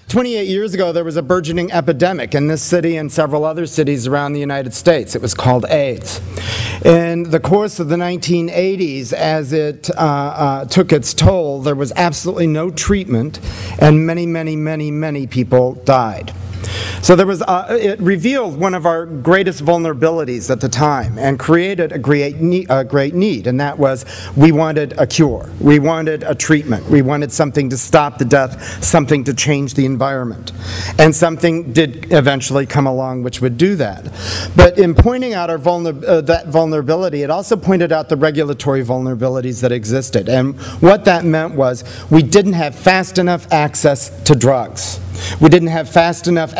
28 years ago, there was a burgeoning epidemic in this city and several other cities around the United States. It was called AIDS. In the course of the 1980s, as it took its toll, there was absolutely no treatment, and many people died. So there was, it revealed one of our greatest vulnerabilities at the time and created a great need, and that was we wanted a cure. We wanted a treatment. We wanted something to stop the death, something to change the environment. And something did eventually come along which would do that. But in pointing out our that vulnerability, it also pointed out the regulatory vulnerabilities that existed. And what that meant was we didn't have fast enough access to drugs. We didn't have fast enough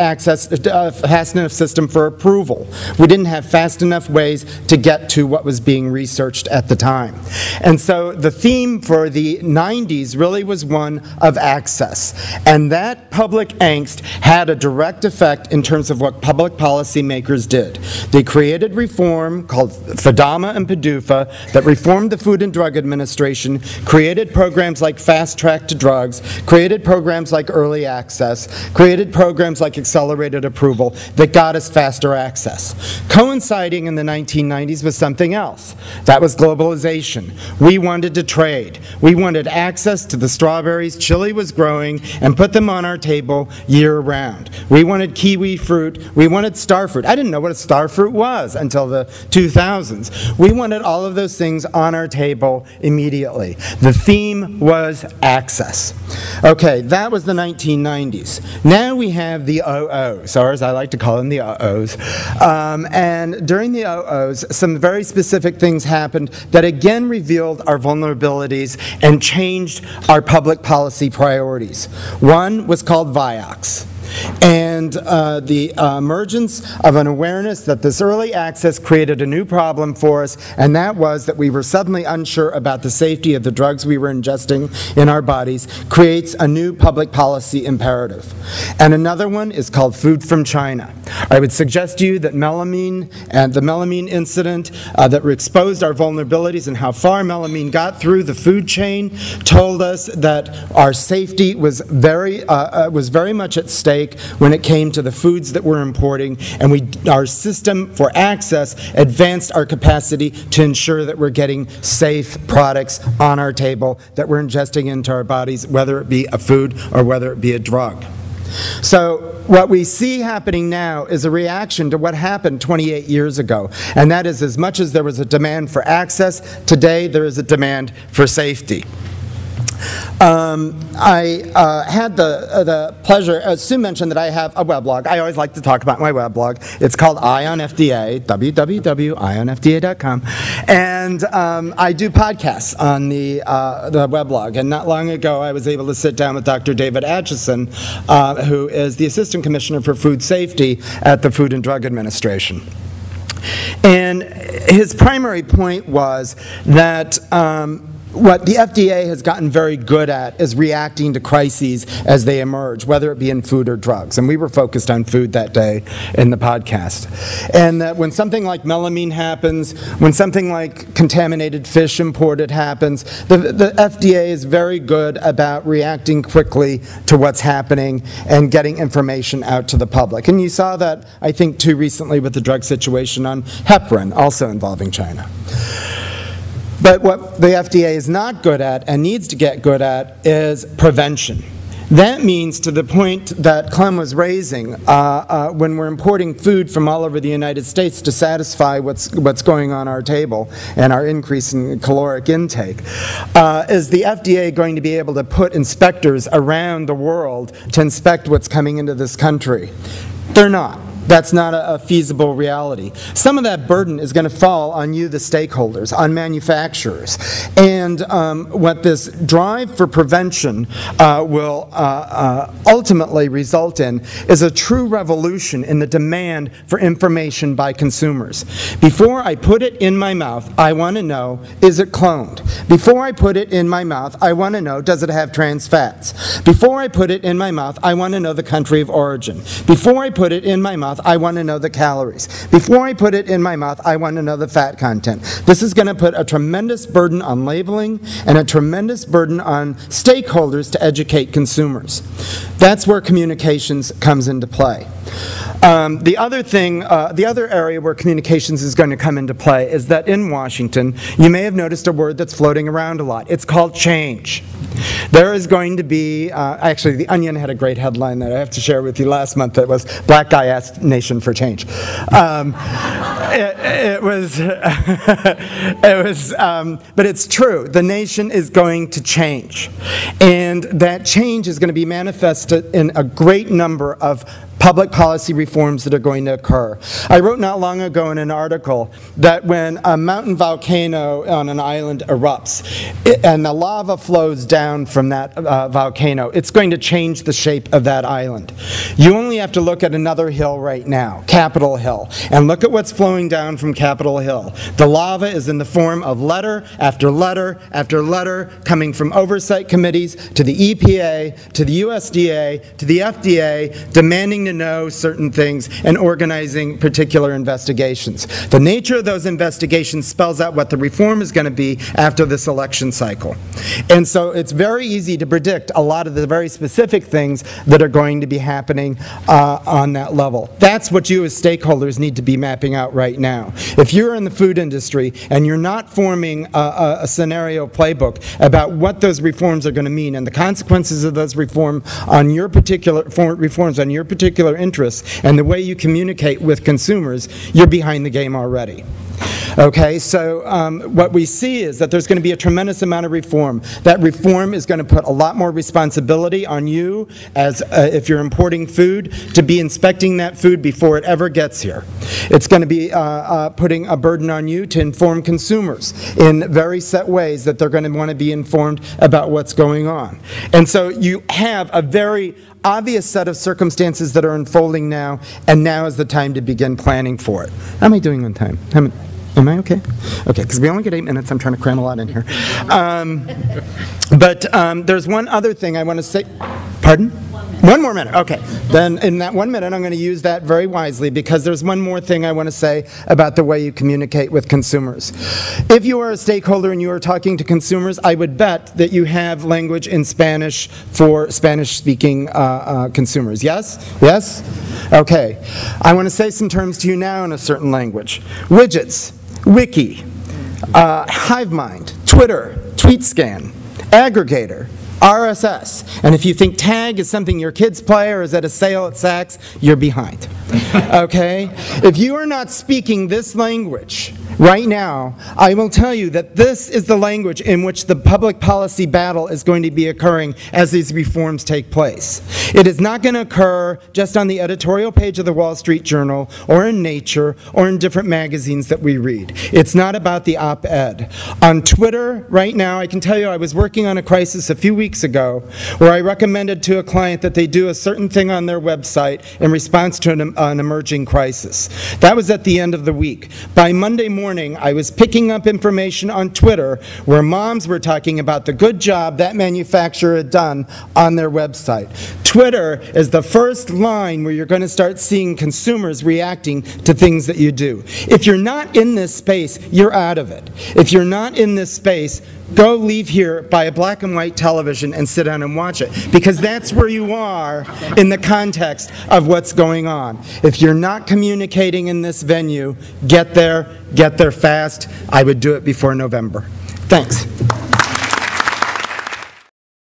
system for approval. We didn't have fast enough ways to get to what was being researched at the time. And so the theme for the 90s really was one of access. And that public angst had a direct effect in terms of what public policy makers did. They created reform called FDAMA and PDUFA that reformed the Food and Drug Administration, created programs like Fast Track to Drugs, created programs like Early Access, created programs like accelerated approval that got us faster access. Coinciding in the 1990s was something else. That was globalization. We wanted to trade. We wanted access to the strawberries Chile was growing and put them on our table year-round. We wanted kiwi fruit. We wanted star fruit. I didn't know what a star fruit was until the 2000s. We wanted all of those things on our table immediately. The theme was access. Okay, that was the 1990s. Now we have the OOs, or as I like to call them, the OOs. And during the OOs, some very specific things happened that again revealed our vulnerabilities and changed our public policy priorities. One was called Vioxx. And the emergence of an awareness that this early access created a new problem for us, and that was that we were suddenly unsure about the safety of the drugs we were ingesting in our bodies, creates a new public policy imperative. And another one is called food from China. I would suggest to you that melamine and the melamine incident that exposed our vulnerabilities and how far melamine got through the food chain told us that our safety was very much at stake when it came to the foods that we're importing, and our system for access advanced our capacity to ensure that we're getting safe products on our table that we're ingesting into our bodies, whether it be a food or whether it be a drug. So what we see happening now is a reaction to what happened 28 years ago, and that is as much as there was a demand for access, today there is a demand for safety. I had the pleasure, Sue mentioned that I have a weblog. I always like to talk about my weblog. It's called Eye on FDA, www.eyeonfda.com. And I do podcasts on the weblog. And not long ago, I was able to sit down with Dr. David Atchison, who is the Assistant Commissioner for Food Safety at the Food and Drug Administration. And his primary point was that what the FDA has gotten very good at is reacting to crises as they emerge, whether it be in food or drugs. And we were focused on food that day in the podcast. And that when something like melamine happens, when something like contaminated fish imported happens, the FDA is very good about reacting quickly to what's happening and getting information out to the public. And you saw that, I think, too recently with the drug situation on heparin, also involving China. But what the FDA is not good at and needs to get good at is prevention. That means, to the point that Clem was raising, when we're importing food from all over the United States to satisfy what's going on our table and our increase in caloric intake, is the FDA going to be able to put inspectors around the world to inspect what's coming into this country? They're not. That's not a feasible reality. Some of that burden is going to fall on you, the stakeholders, on manufacturers. And what this drive for prevention will ultimately result in is a true revolution in the demand for information by consumers. Before I put it in my mouth, I want to know, is it cloned? Before I put it in my mouth, I want to know, does it have trans fats? Before I put it in my mouth, I want to know the country of origin. Before I put it in my mouth, mouth, I want to know the calories. Before I put it in my mouth, I want to know the fat content. This is going to put a tremendous burden on labeling and a tremendous burden on stakeholders to educate consumers. That's where communications comes into play. The other area where communications is going to come into play is that in Washington, you may have noticed a word that's floating around a lot. It's called change. There is going to be, actually The Onion had a great headline that I have to share with you last month that was, "Black Guy Asked Nation for Change." But it's true. The nation is going to change. And that change is going to be manifested in a great number of public policy reforms that are going to occur. I wrote not long ago in an article that when a mountain volcano on an island erupts and the lava flows down from that volcano, it's going to change the shape of that island. You only have to look at another hill right now, Capitol Hill, and look at what's flowing down from Capitol Hill. The lava is in the form of letter after letter after letter coming from oversight committees to the EPA, to the USDA, to the FDA, demanding to know certain things and organizing particular investigations. The nature of those investigations spells out what the reform is going to be after this election cycle. And so it's very easy to predict a lot of the very specific things that are going to be happening on that level. That's what you as stakeholders need to be mapping out right now. If you're in the food industry and you're not forming a scenario playbook about what those reforms are going to mean and the consequences of those reforms on your particular interests and the way you communicate with consumers, you're behind the game already. Okay, so what we see is that there's going to be a tremendous amount of reform. That reform is going to put a lot more responsibility on you as if you're importing food to be inspecting that food before it ever gets here. It's going to be putting a burden on you to inform consumers in very set ways that they're going to want to be informed about what's going on. And so you have a very obvious set of circumstances that are unfolding now, and now is the time to begin planning for it. How am I doing on time? Am I okay? Okay, because we only get 8 minutes. I'm trying to cram a lot in here. There's one other thing I want to say. Pardon? 1 more minute. Okay. Then in that 1 minute, I'm going to use that very wisely because there's one more thing I want to say about the way you communicate with consumers. If you are a stakeholder and you are talking to consumers, I would bet that you have language in Spanish for Spanish-speaking consumers. Yes? Yes? Okay. I want to say some terms to you now in a certain language. Widgets, wiki, HiveMind, Twitter, TweetScan, aggregator, RSS. And if you think tag is something your kids play or is at a sale at Saks, you're behind. Okay? If you are not speaking this language right now, I will tell you that this is the language in which the public policy battle is going to be occurring as these reforms take place. It is not going to occur just on the editorial page of the Wall Street Journal or in Nature or in different magazines that we read. It's not about the op-ed. On Twitter right now, I can tell you I was working on a crisis a few weeks ago where I recommended to a client that they do a certain thing on their website in response to an emerging crisis. That was at the end of the week. By Monday morning, I was picking up information on Twitter where moms were talking about the good job that manufacturer had done on their website. Twitter is the first line where you're going to start seeing consumers reacting to things that you do. If you're not in this space, you're out of it. If you're not in this space, go leave here, buy a black and white television and sit down and watch it, because that's where you are in the context of what's going on. If you're not communicating in this venue, get there fast. I would do it before November. Thanks.